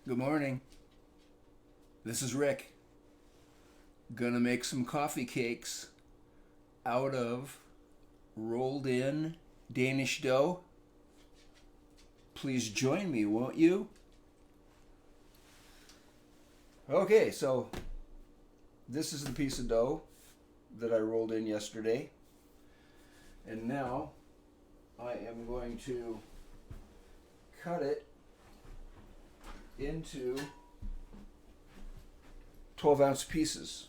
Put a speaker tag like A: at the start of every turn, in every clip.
A: Good morning. This is Rick. Gonna make some coffee cakes out of rolled in Danish dough. Please join me, won't you? Okay, so this is the piece of dough that I rolled in yesterday. And now I am going to cut it into 12-ounce pieces,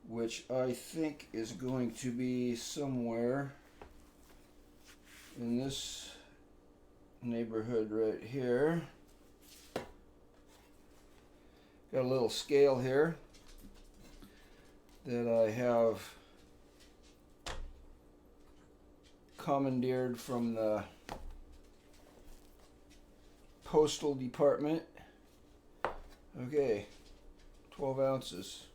A: which I think is going to be somewhere in this neighborhood right here. Got a little scale here that I have commandeered from the postal department. Okay, 12 ounces.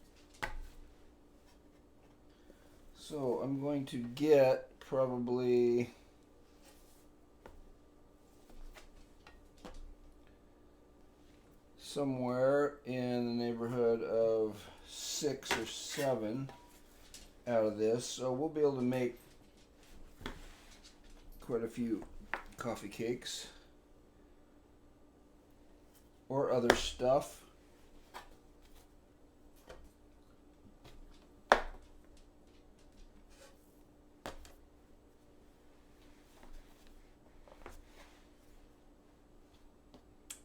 A: So I'm going to get probably somewhere in the neighborhood of 6 or 7 out of this. So we'll be able to make quite a few coffee cakes or other stuff.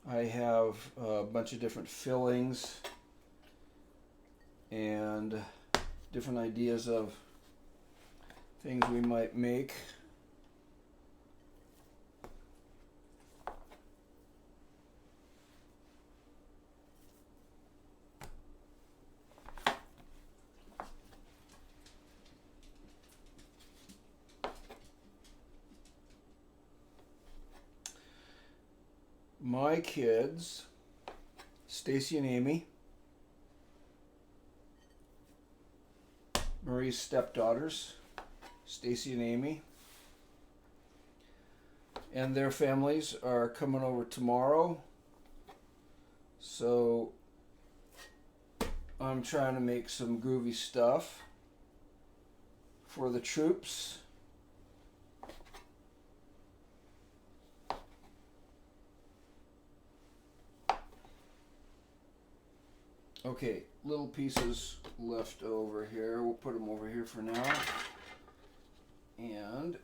A: I have a bunch of different fillings and different ideas of things we might make. My kids, Stacy and Amy, Marie's stepdaughters, Stacy and Amy, and their families are coming over tomorrow. So I'm trying to make some groovy stuff for the troops. Okay, little pieces left over here. We'll put them over here for now. And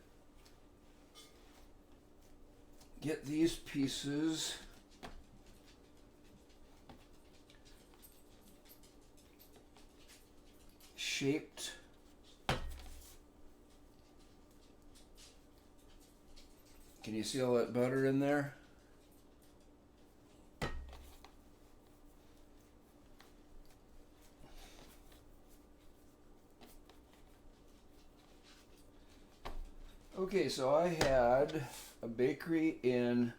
A: get these pieces shaped. Can you see all that butter in there? Okay, so I had a bakery in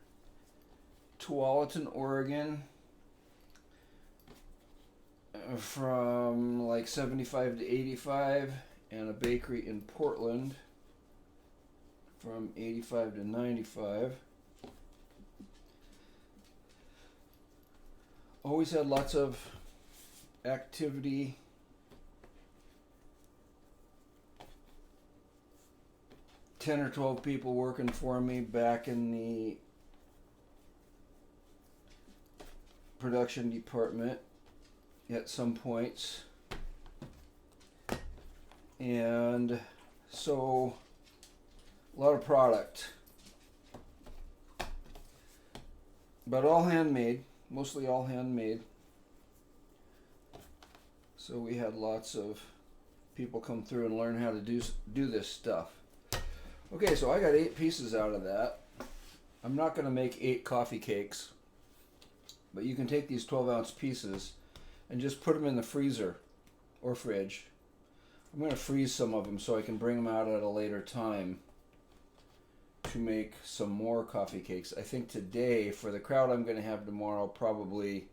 A: Tualatin, Oregon from like 75 to 85, and a bakery in Portland from 85 to 95. Always had lots of activity. Ten or 12 people working for me back in the production department at some points. And so a lot of product, but all handmade, mostly all handmade. So we had lots of people come through and learn how to do this stuff. Okay, so I got 8 pieces out of that. I'm not going to make 8 coffee cakes, but you can take these 12-ounce pieces and just put them in the freezer or fridge. I'm going to freeze some of them so I can bring them out at a later time to make some more coffee cakes. I think today, for the crowd I'm going to have tomorrow, probably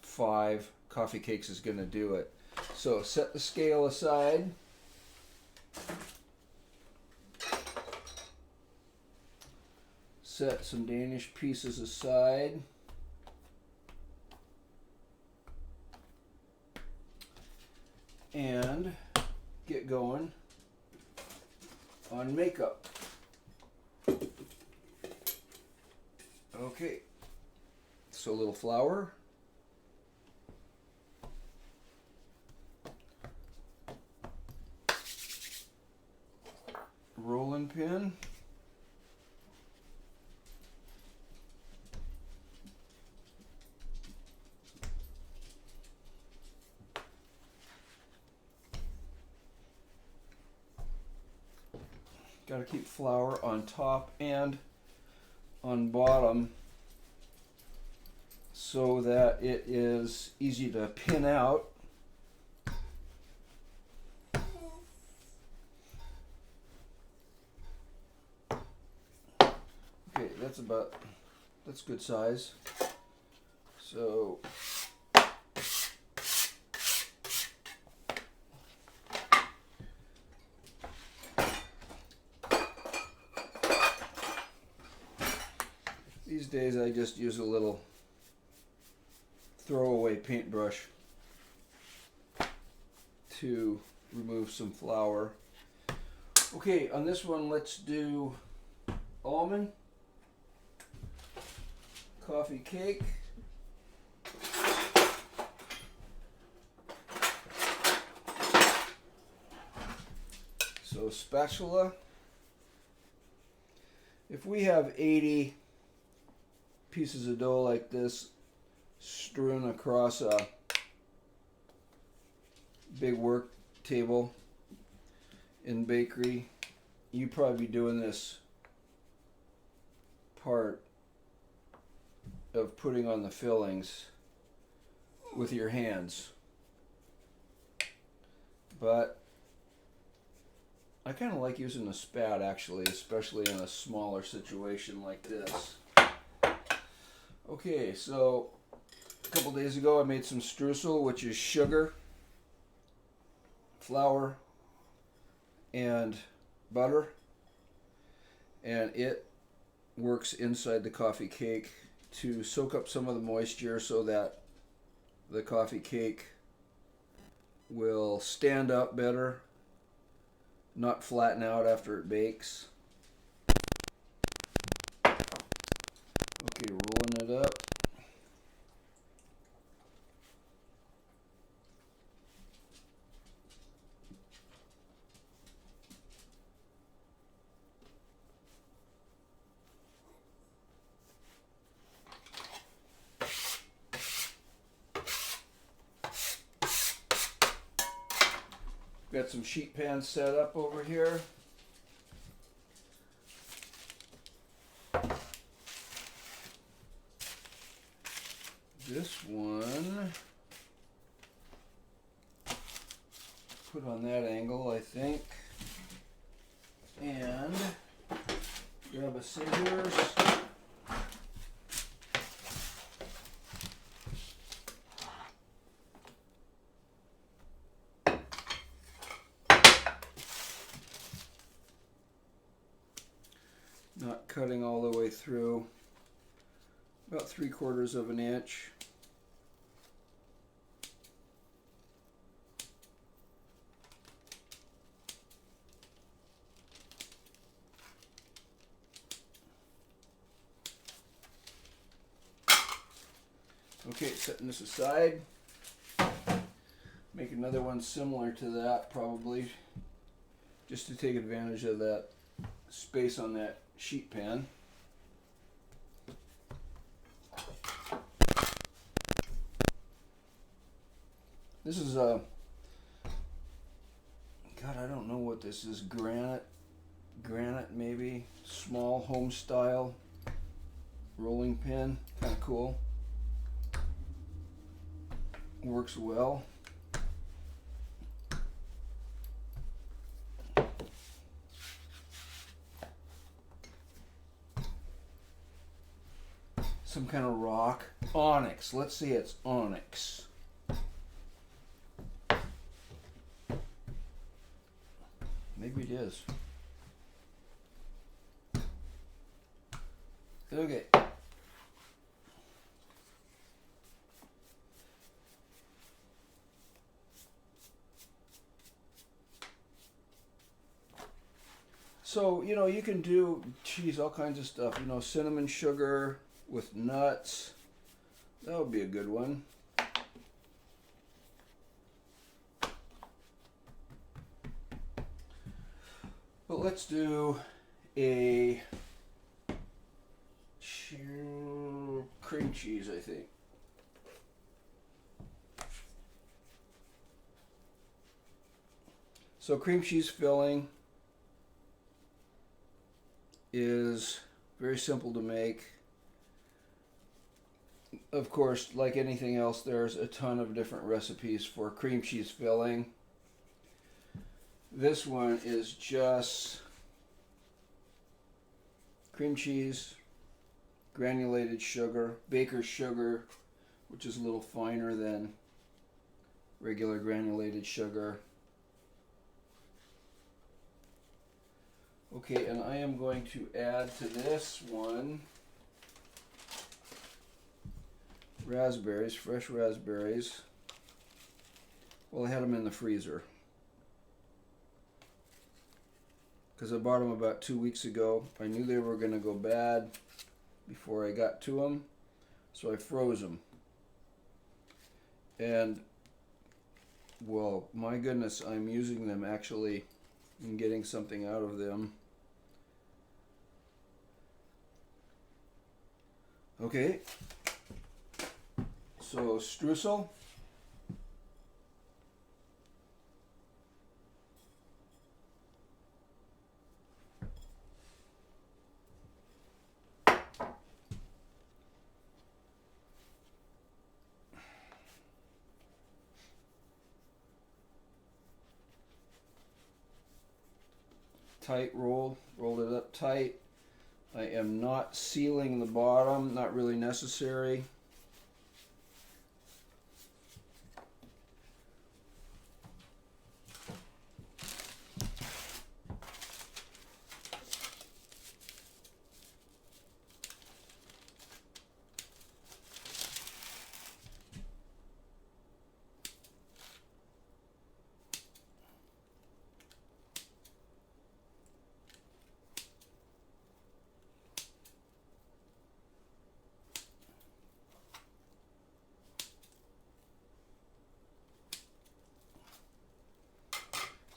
A: 5 coffee cakes is going to do it. So set the scale aside. Set some Danish pieces aside. and get going on makeup. Okay, so a little flour, rolling pin, got to keep flour on top and on bottom so that it is easy to pin out. Okay, that's good size. So these days I just use a little throwaway paintbrush to remove some flour. Okay, on this one let's do almond, coffee cake, so spatula. If we have 80 pieces of dough like this strewn across a big work table in bakery, you'd probably be doing this part of putting on the fillings with your hands. But I kind of like using a spat actually, especially in a smaller situation like this. Okay, so a couple days ago I made some streusel, which is sugar, flour, and butter, and it works inside the coffee cake to soak up some of the moisture so that the coffee cake will stand up better, not flatten out after it bakes. Okay, rolling it up. Got some sheet pans set up over here. This one, put on that angle, I think. And grab a scissors. Not cutting all the way through, about 3/4 of an inch. Okay, setting this aside. Make another one similar to that probably, just to take advantage of that space on that sheet pan. This is a, God, I don't know what this is, granite maybe, small home style rolling pin, kind of cool. Works well. Some kind of rock. Onyx. Let's see, it's onyx. Maybe it is. Okay. So, you know, you can do, geez, all kinds of stuff. You know, cinnamon sugar with nuts. That would be a good one. But let's do a cream cheese, I think. So cream cheese filling is very simple to make. Of course, like anything else, there's a ton of different recipes for cream cheese filling. This one is just cream cheese, granulated sugar, Baker sugar, which is a little finer than regular granulated sugar. Okay, and I am going to add to this one raspberries, fresh raspberries. Well, I had them in the freezer because I bought them about 2 weeks ago. I knew they were going to go bad before I got to them, so I froze them. And, well, my goodness, I'm using them actually and getting something out of them. Okay, so streusel. Tight rolled it up tight. I am not sealing the bottom, not really necessary.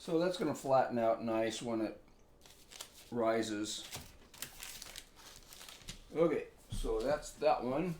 A: So that's going to flatten out nice when it rises. Okay, so that's that one.